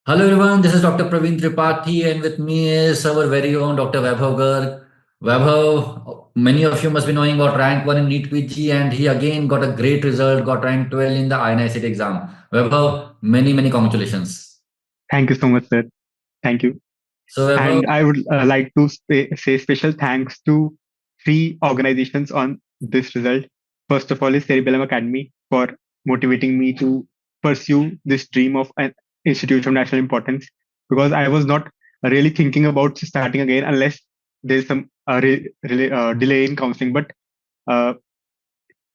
Hello everyone, this is Dr. Praveen Tripathi and with me is our very own Dr. Vaibhav Garg. Vaibhav, many of you must be knowing got rank 1 in NEET PG and he again got a great result, got rank 12 in the INICET exam. Vaibhav, many congratulations. Thank you so much, sir. Thank you. So Vaibhav, And I would like to say special thanks to three organizations on this result. First of all is Cerebellum Academy for motivating me to pursue this dream of an institute of national importance, because I was not really thinking about starting again unless there's some delay in counseling. But uh,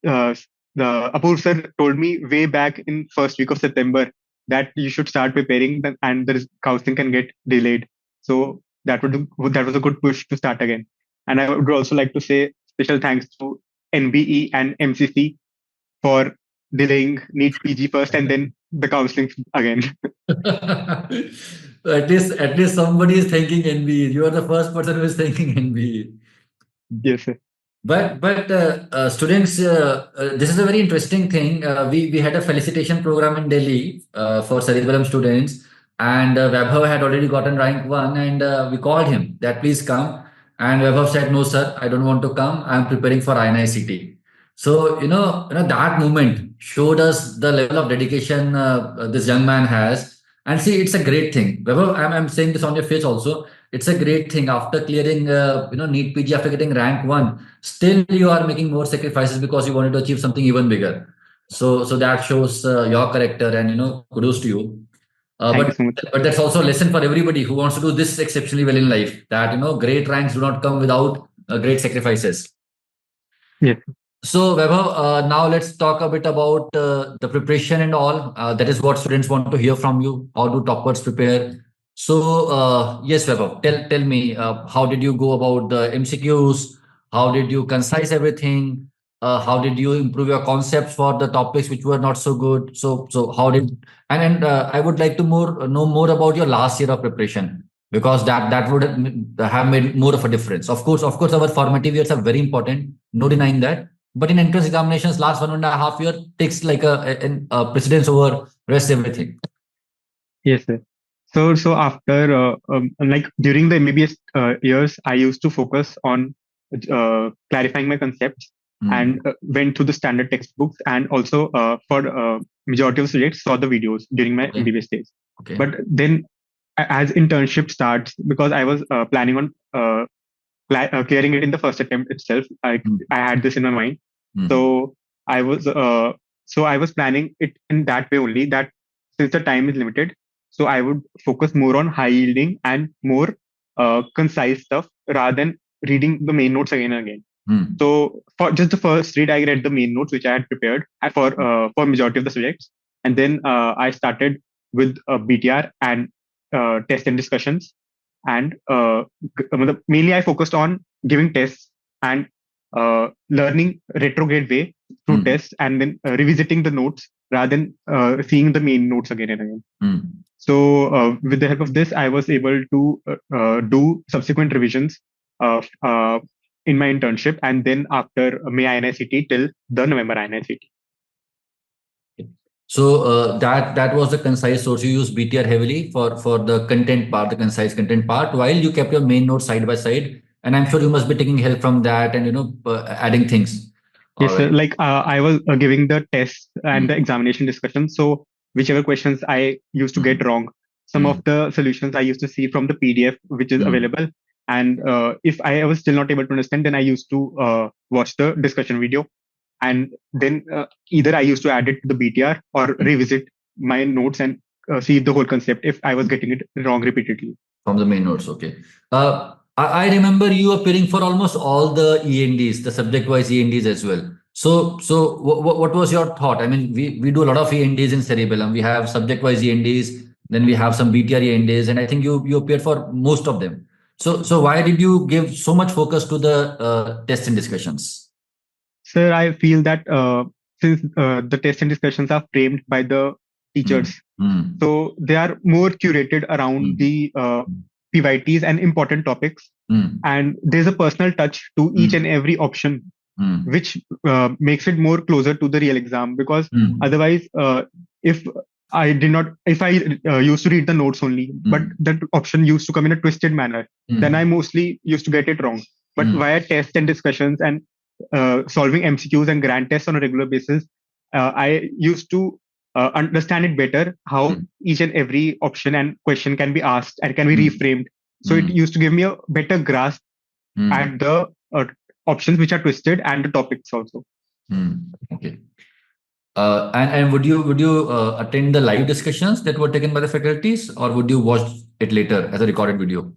uh, the Apoor sir told me way back in first week of September that you should start preparing, and the counseling can get delayed. So that was a good push to start again. And I would also like to say special thanks to NBE and MCC for delaying NEET PG first and then the counseling again. at least somebody is thanking NBE. You are the first person who is thanking NBE. Yes, sir. But students, this is a very interesting thing. We had a felicitation program in Delhi for Cerebellum students, and Vaibhav had already gotten rank 1, and we called him that please come. And Vaibhav said, "No, sir, I don't want to come. I'm preparing for INI CET." So that moment showed us the level of dedication this young man has. And see, it's a great thing. Vaibhav, I'm saying this on your face also. It's a great thing after clearing NEET PG, after getting rank 1, still you are making more sacrifices because you wanted to achieve something even bigger. So that shows your character, and kudos to you. uh, Thank you but so much. but that's also a lesson for everybody who wants to do this exceptionally well in life, that great ranks do not come without great sacrifices. Yes. So, Vaibhav, now let's talk a bit about the preparation and all. That is what students want to hear from you. How do toppers prepare? So, yes, Vaibhav, tell me, how did you go about the MCQs? How did you concise everything? How did you improve your concepts for the topics which were not so good? So how did and I would like to know more about your last year of preparation, because that would have made more of a difference. Of course, our formative years are very important. No denying that, but in entrance examinations, last 1.5 year takes like a precedence over rest everything. Yes, sir. So after like during the MBBS years, I used to focus on clarifying my concepts Hmm. and went through the standard textbooks, and also for majority of subjects saw the videos during my Okay. MBBS days. Okay. But then as internship starts, because I was planning on clearing it in the first attempt itself, Hmm. I had this in my mind. Hmm. So I was planning it in that way only, that since the time is limited, so I would focus more on high yielding and more concise stuff rather than reading the main notes again and again. Hmm. So for just the first read, I read the main notes which I had prepared for majority of the subjects, and then I started with BTR and test and discussions, and mainly I focused on giving tests and learning retrograde way through Hmm. tests, and then revisiting the notes rather than seeing the main notes again and again. Hmm. So with the help of this, I was able to do subsequent revisions in my internship, and then after May INICET till the November INICET. So that was the concise source. You use BTR heavily for the content part, the concise content part, while you kept your main notes side by side. And I'm sure you must be taking help from that and adding things. All Yes, sir. right. Like I was giving the tests and Hmm. the examination discussion. So whichever questions I used to Hmm. get wrong, some Hmm. of the solutions I used to see from the PDF which is Hmm. available. And if I was still not able to understand, then I used to watch the discussion video, and then either I used to add it to the BTR or Hmm. revisit my notes and see the whole concept if I was getting it wrong repeatedly. From the main notes, okay. I remember you appearing for almost all the ENDs, the subject-wise ENDs as well. So what was your thought? I mean, we do a lot of ENDs in Cerebellum. We have subject-wise ENDs, then we have some BTR ENDs, and I think you appeared for most of them. So why did you give so much focus to the tests and discussions? Sir, I feel that since the test and discussions are framed by the Hmm. teachers, Hmm. so they are more curated around Hmm. the PYTs and important topics, Hmm. and there's a personal touch to each and Hmm. every option, Hmm. which makes it more closer to the real exam. Because Hmm. otherwise, if I did not, if I used to read the notes only, but that option used to come in a twisted manner, then I mostly used to get it wrong. But via tests and discussions and solving MCQs and grand tests on a regular basis, I used to understand it better how each and every option and question can be asked and can be reframed. So it used to give me a better grasp at the options which are twisted and the topics also. Okay. And would you attend the live discussions that were taken by the faculties, or would you watch it later as a recorded video?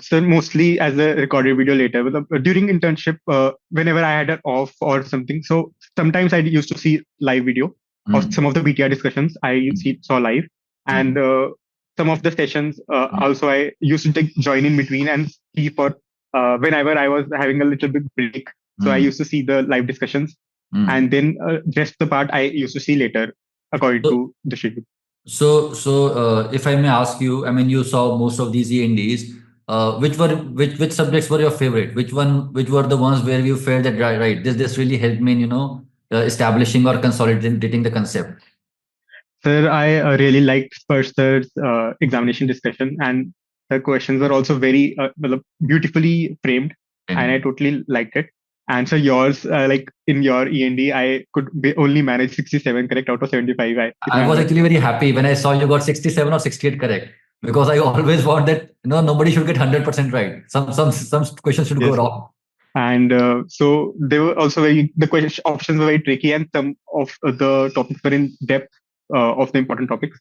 So mostly as a recorded video later. During internship, whenever I had an off or something, so sometimes I used to see live video of some of the BTR discussions. Saw live, and some of the sessions also I used to join in between and see for whenever I was having a little bit break. So I used to see the live discussions, and then just the part I used to see later according to the schedule. So, if I may ask you, I mean, you saw most of these ENDs. Which subjects were your favorite? Which were the ones where you felt that right, this really helped me in establishing or consolidating the concept? Sir, I really liked first sir's examination discussion, and the questions were also very beautifully framed, and I totally liked it. And so yours, like in your END, I could only manage 67 correct out of 75. I was actually very happy when I saw you got 67 or 68 correct, because I always want that nobody should get 100% right. Some questions should go wrong. And so they were also the question options were very tricky, and some of the topics were in depth of the important topics.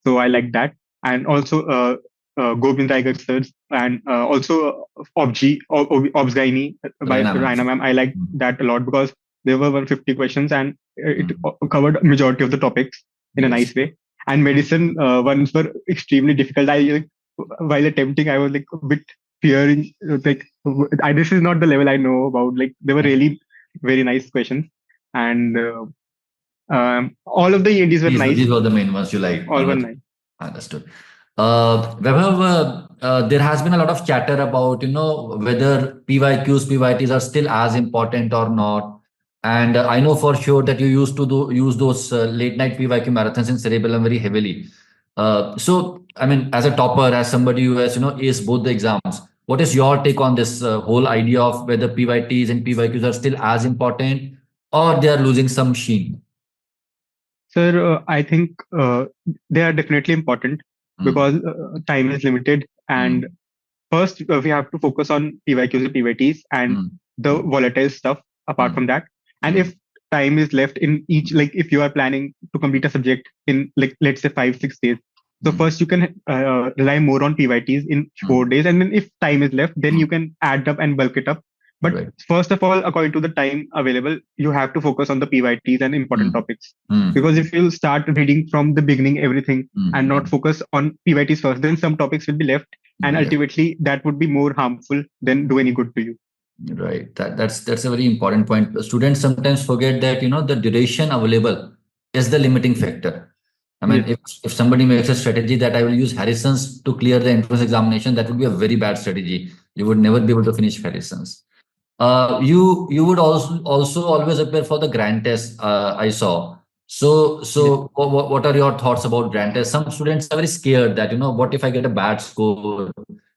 So I like that. And also Gobind Raigarh sirs, and also Obs Gynae by Raina ma'am. I liked that a lot because there were 150 questions and it covered majority of the topics in a nice way. And medicine ones were extremely difficult. While attempting, I was like a bit fearing, like this is not the level I know about. Like they were really very nice questions, and all of the ENDs were nice. These were the main ones you liked. All were nice. Understood. Vaibhav, there has been a lot of chatter about whether PYQs, PYTs are still as important or not. And I know for sure that you used to use those late night PYQ marathons in Cerebellum very heavily. So, I mean, as a topper, as somebody who has aced both the exams, what is your take on this whole idea of whether PYTs and PYQs are still as important or they are losing some sheen? Sir, I think they are definitely important because time is limited. And first, we have to focus on PYQs and PYTs and the volatile stuff apart from that. And if time is left in each, like if you are planning to complete a subject in, like, let's say 5-6 days. So first you can rely more on PYTs in 4 days. And then if time is left, then you can add up and bulk it up. But first of all, according to the time available, you have to focus on the PYTs and important topics. Because if you start reading from the beginning, everything, and not focus on PYTs first, then some topics will be left. And ultimately, that would be more harmful than do any good to you. Right. That's a very important point. Students sometimes forget that, the duration available is the limiting factor. I mean, if somebody makes a strategy that I will use Harrison's to clear the entrance examination, that would be a very bad strategy. You would never be able to finish Harrison's. You would also always appear for the grand test. I saw. So what are your thoughts about grand test? Some students are very scared that what if I get a bad score?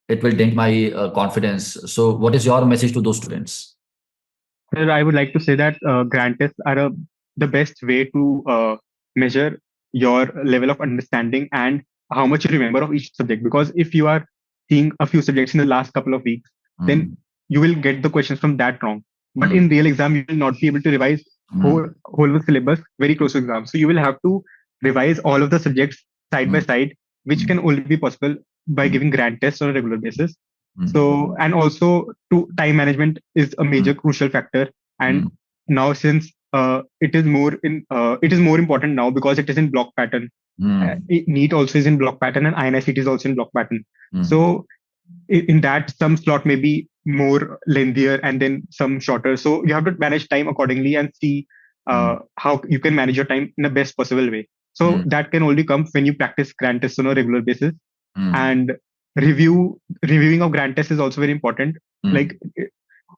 It will dent my confidence. So what is your message to those students? I would like to say that grand tests are the best way to measure your level of understanding and how much you remember of each subject. Because if you are seeing a few subjects in the last couple of weeks, then you will get the questions from that wrong. But in real exam, you will not be able to revise whole the syllabus very close to exam. So you will have to revise all of the subjects side by side, which can only be possible by giving grand tests on a regular basis. So, and also time management is a major crucial factor. And now since it is more important now because it is in block pattern. NEET also is in block pattern and INI CET is also in block pattern. So in that, some slot may be more lengthier and then some shorter. So you have to manage time accordingly and see how you can manage your time in the best possible way. So that can only come when you practice grand tests on a regular basis. And reviewing of grand tests is also very important. Like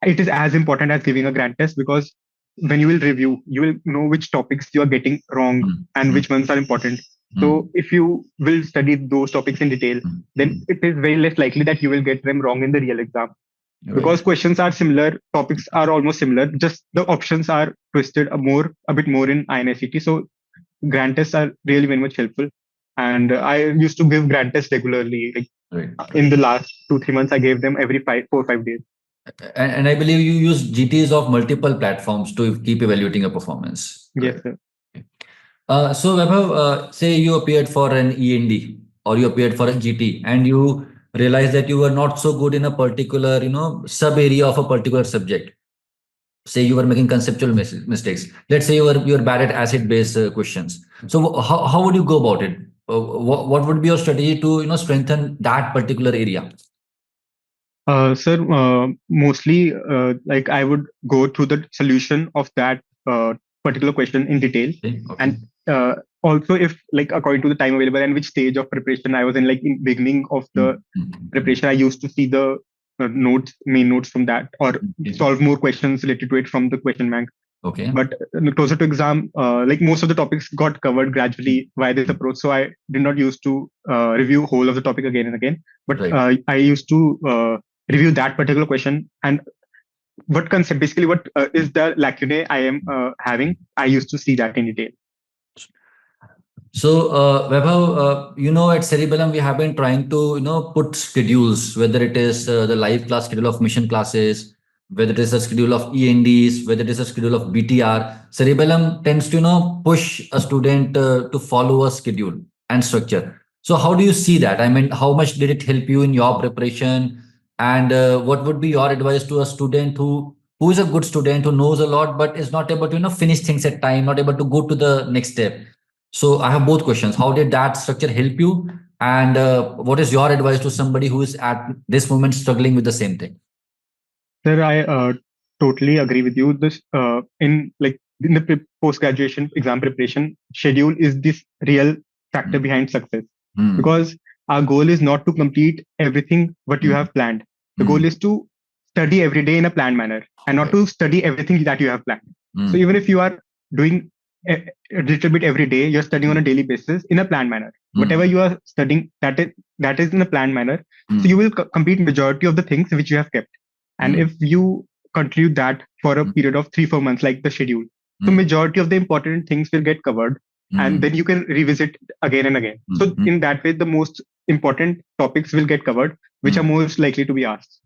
it is as important as giving a grand test, because when you will review, you will know which topics you are getting wrong and which ones are important. So if you will study those topics in detail, then it is very less likely that you will get them wrong in the real exam, because Right. questions are similar, topics are almost similar, just the options are twisted a bit more in INICET. So grant tests are really very much helpful. And I used to give grant tests regularly. Like Right. in the last 2-3 months, I gave them every 4 or 5 days. And I believe you use GTs of multiple platforms to keep evaluating your performance. Yes, Correct. sir. So Vaibhav, say you appeared for an END or you appeared for a GT and you realized that you were not so good in a particular, sub area of a particular subject. Say you were making conceptual mistakes. Let's say you were bad at acid based questions. So how would you go about it? What would be your strategy to strengthen that particular area? Sir, mostly like I would go through the solution of that particular question in detail, Okay. Okay. and also if like according to the time available and which stage of preparation I was in, like in beginning of the preparation, I used to see the main notes from that, or solve more questions related to it from the question bank. Okay. But closer to exam, like most of the topics got covered gradually via this approach. So I did not used to review whole of the topic again and again, but Right. I used to review that particular question, and what concept, basically what is the lacunae I am having. I used to see that in detail. So, Vaibhav, at Cerebellum, we have been trying to, put schedules, whether it is the live class schedule of mission classes, whether it is a schedule of ENDs, whether it is a schedule of BTR. Cerebellum tends to, push a student to follow a schedule and structure. So, how do you see that? I mean, how much did it help you in your preparation? And what would be your advice to a student who is a good student, who knows a lot, but is not able to, finish things at time, not able to go to the next step? So I have both questions. How did that structure help you? And what is your advice to somebody who is at this moment struggling with the same thing? Sir, I totally agree with you. This in the post graduation exam preparation, schedule is this real factor behind success, because our goal is not to complete everything what you have planned. The goal is to study every day in a planned manner, and not to study everything that you have planned. So even if you are doing a little bit every day, you're studying on a daily basis in a planned manner. Whatever you are studying, that is in a planned manner. So you will complete majority of the things which you have kept. And if you continue that for a period of 3-4 months, like the schedule, so majority of the important things will get covered, and then you can revisit again and again. So in that way, the most important topics will get covered, which are most likely to be asked.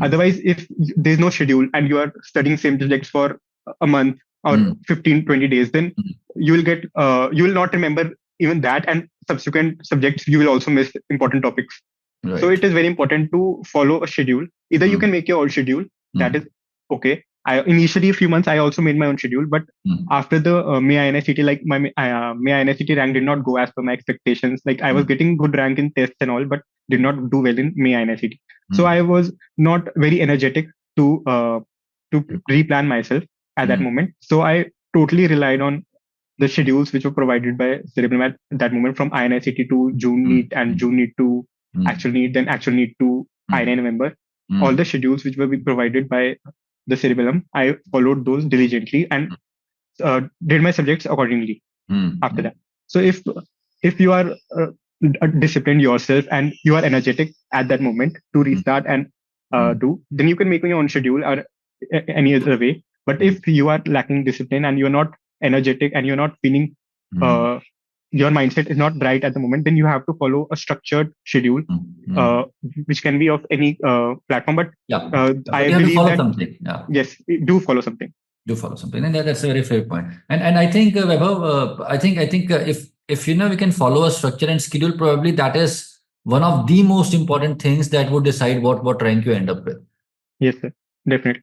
Otherwise, if there's no schedule and you are studying same subjects for a month or 15-20 days, then you will not remember even that, and subsequent subjects you will also miss important topics. Right. So it is very important to follow a schedule. Either you can make your own schedule, that is okay. I initially a few months I also made my own schedule, but after the May INICET, like my May INICET rank did not go as per my expectations. Like I was getting good rank in tests and all, but did not do well in May INICET. So I was not very energetic to replan myself at that moment. So I totally relied on the schedules which were provided by Cerebellum at that moment, from INICET to June NEET, and June NEET to actual NEET, then actual NEET to INI November. All the schedules which were provided by the Cerebellum, I followed those diligently and did my subjects accordingly after that. So if you are disciplined yourself and you are energetic at that moment to restart and then you can make your own schedule or any other way. But if you are lacking discipline and you're not energetic and you're not feeling your mindset is not right at the moment, then you have to follow a structured schedule, which can be of any platform. But I believe that something. Yes, do follow something. Do follow something, and that's a very fair point. And I think Vaibhav, I think if we can follow a structure and schedule, probably that is one of the most important things that would decide what rank you end up with. Yes, sir, definitely.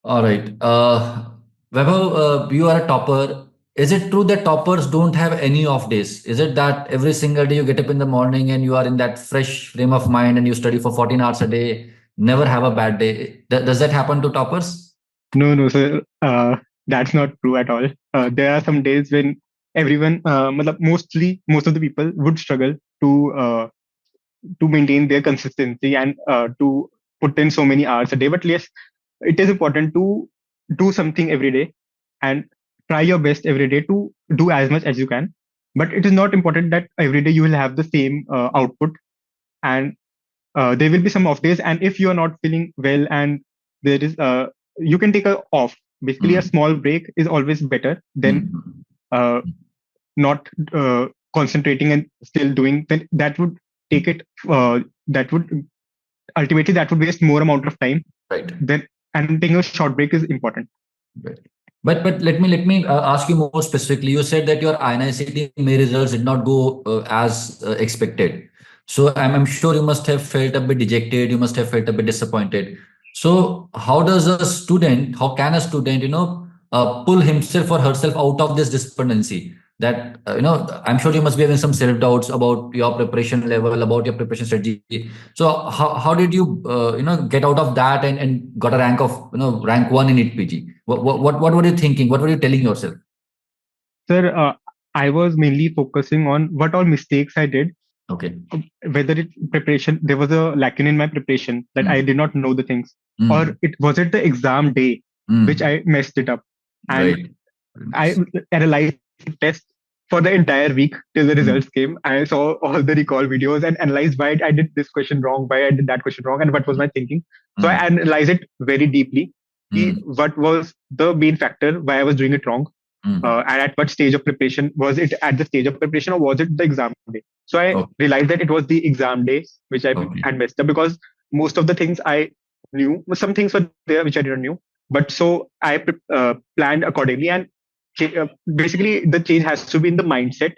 All right, Vaibhav, you are a topper. Is it true that toppers don't have any off days? Is it that every single day you get up in the morning and you are in that fresh frame of mind and you study for 14 hours a day, never have a bad day? Does that happen to toppers? No, sir. That's not true at all. There are some days when everyone, most of the people would struggle to maintain their consistency and to put in so many hours a day. But yes, it is important to do something every day and try your best every day to do as much as you can. but it is not important that every day you will have the same output. And there will be some off days, and if you are not feeling well, and there is you can take a off. Basically, a Mm, small break is always better than mm, uh, not concentrating and still doing. Then that would take it. That would ultimately that would waste more amount of time. right. Then and taking a short break is important. Right. But let me ask you more specifically. You said that your INICET May results did not go as expected. So I'm sure you must have felt a bit dejected. You must have felt a bit disappointed. So how does a student, how can a student, pull himself or herself out of this despondency? That I'm sure you must be having some self doubts about your preparation level, about your preparation strategy. So how did you get out of that and got a rank of rank one in NEET PG? What were you thinking? What were you telling yourself? Sir, I was mainly focusing on what all mistakes I did. Okay. Whether it preparation, there was a lacune in my preparation that I Mm, did not know the things, or mm, it was it the exam day which mm. I messed it up. And Right. Very I nice. analyzed the test for the entire week till the Mm, results came. I saw all the recall videos and analyzed why I did this question wrong, why I did that question wrong, and what was my thinking. So I mm, analyzed it very deeply. See mm, what was the main factor why I was doing it wrong, mm. and at what stage of preparation was it, at the stage of preparation, or was it the exam day? So I Okay. realized that it was the exam day which I Okay. had messed up, because most of the things I knew, some things were there which I didn't know. But so I planned accordingly, and basically the change has to be in the mindset.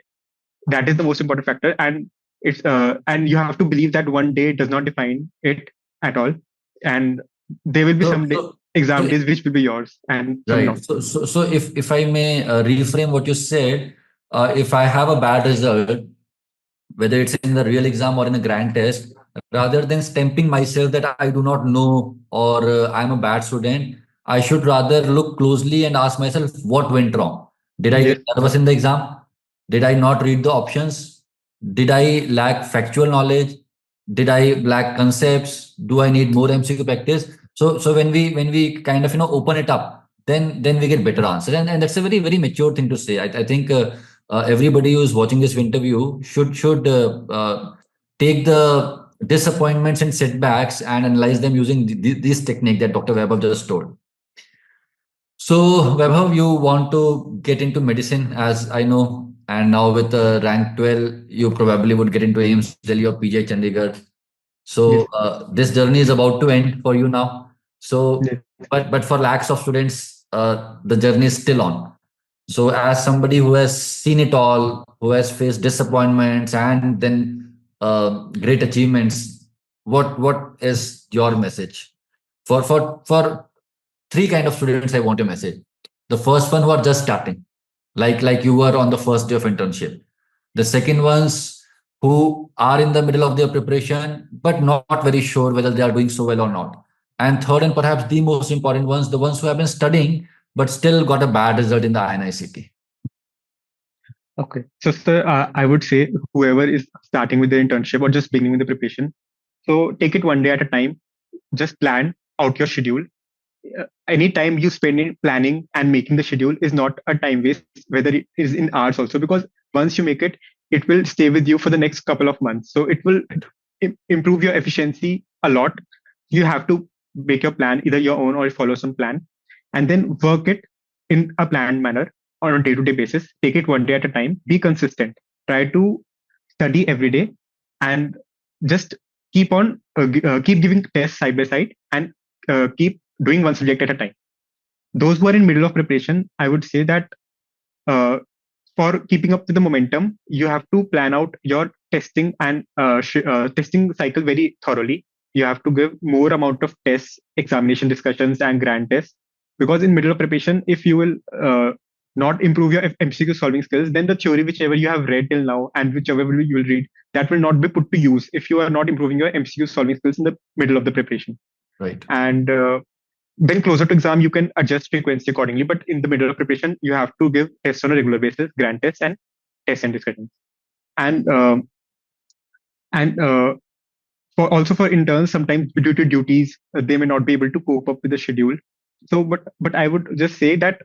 That is the most important factor, and it's and you have to believe that one day does not define it at all, and there will be So some so exam so days which will be yours and some right. not. So if I may reframe what you said, if I have a bad result, whether it's in the real exam or in a grand test, rather than stamping myself that I do not know or I'm a bad student, I should rather look closely and ask myself what went wrong. Did I get Yes, nervous in the exam? Did I not read the options? Did I lack factual knowledge? Did I lack concepts? Do I need more MCQ practice? So when we kind of open it up, then we get better answers, and that's a very very mature thing to say. I think everybody who is watching this interview should take the disappointments and setbacks and analyze them using this technique that Dr. Vaibhav just told. So, Vaibhav, you want to get into medicine, as I know, and now with rank 12, you probably would get into AIMS Delhi or PJ Chandigarh. So, yes, this journey is about to end for you now. So, yes. but for lakhs of students, the journey is still on. So, as somebody who has seen it all, who has faced disappointments and then great achievements, what is your message for three kind of students? I want a message. The first one who are just starting, like you were on the first day of internship. The second ones who are in the middle of their preparation but not very sure whether they are doing so well or not. And third, and perhaps the most important ones, the ones who have been studying but still got a bad result in the INICT. Okay. So, sir, I would say whoever is starting with the internship or just beginning with the preparation, so take it one day at a time. Just plan out your schedule. Any time you spend in planning and making the schedule is not a time waste, whether it is in hours also, because once you make it, it will stay with you for the next couple of months. So it will improve your efficiency a lot. You have to make your plan, either your own or follow some plan, and then work it in a planned manner on a day-to-day basis. Take it one day at a time. Be consistent. Try to study every day, and just keep on keep giving tests side by side, and keep doing one subject at a time. Those who are in middle of preparation, I would say that uh, for keeping up with the momentum, you have to plan out your testing and testing cycle very thoroughly. You have to give more amount of tests, examination discussions, and grand tests, because in middle of preparation, if you will not improve your MCQ solving skills, then the theory whichever you have read till now and whichever you will read, that will not be put to use if you are not improving your MCQ solving skills in the middle of the preparation. Right. And then closer to exam, you can adjust frequency accordingly. But in the middle of preparation, you have to give tests on a regular basis, grand tests and tests and discussions. And and for also for interns, sometimes due to duties, they may not be able to cope up with the schedule. So, but I would just say that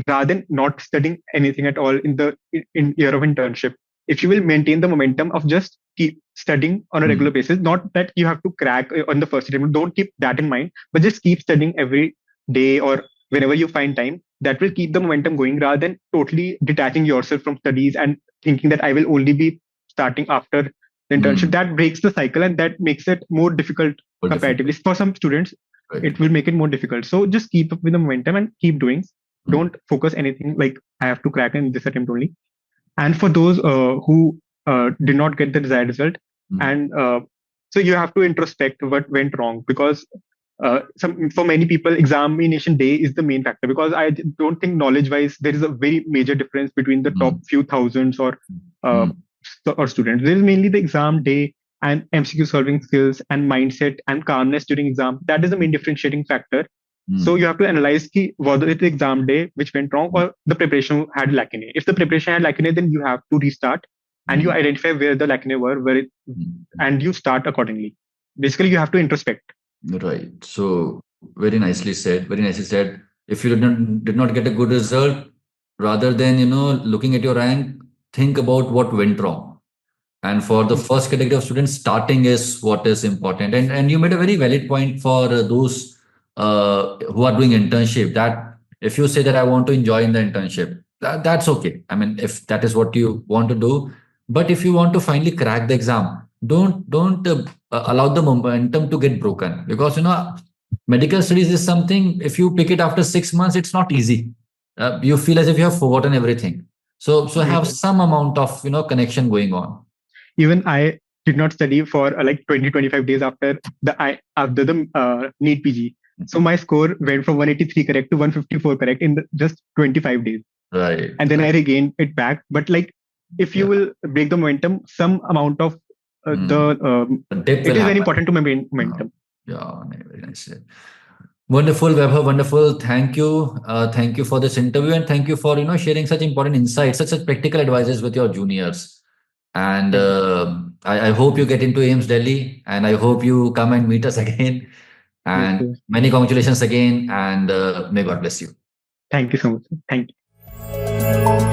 rather than not studying anything at all in the in year of internship, if you will maintain the momentum of just keep studying on a regular basis, not that you have to crack on the first attempt, don't keep that in mind, but just keep studying every day or whenever you find time. That will keep the momentum going rather than totally detaching yourself from studies and thinking that I will only be starting after the internship. That breaks the cycle and that makes it more difficult comparatively. For some students, it will make it more difficult. So just keep up with the momentum and keep doing. Don't focus anything like I have to crack in this attempt only. And for those who did not get the desired result, and so you have to introspect what went wrong, because for many people examination day is the main factor, because I don't think knowledge wise there is a very major difference between the top few thousands or students. There is mainly the exam day and MCQ solving skills and mindset and calmness during exam. That is the main differentiating factor. So you have to analyze whether it's the exam day which went wrong or the preparation had lacunae. If the preparation had lacunae, then you have to restart and you identify where the lacunae were, and you start accordingly. Basically, you have to introspect. Right. So very nicely said. Very nicely said. If you did not get a good result, rather than looking at your rank, think about what went wrong. And for the first category of students, starting is what is important. And you made a very valid point for those who are doing internship, that if you say that I want to enjoy in the internship, that's okay. I mean, if that is what you want to do, but if you want to finally crack the exam, don't allow the momentum to get broken, because medical studies is something, if you pick it after 6 months, it's not easy. You feel as if you have forgotten everything. So have some amount of connection going on. Even I did not study for like 20-25 days after the NEET PG. So my score went from 183 correct to 154 correct in just 25 days. Right. And then I regained it back. But like, if you will break the momentum, some amount of it is very important to maintain momentum. Yeah, very nice. Wonderful, Vaibhav. Wonderful. Thank you. Thank you for this interview, and thank you for sharing such important insights, such practical advices with your juniors. And I hope you get into AIMS Delhi, and I hope you come and meet us again. And many congratulations again, and may God bless you. Thank you so much. Thank you.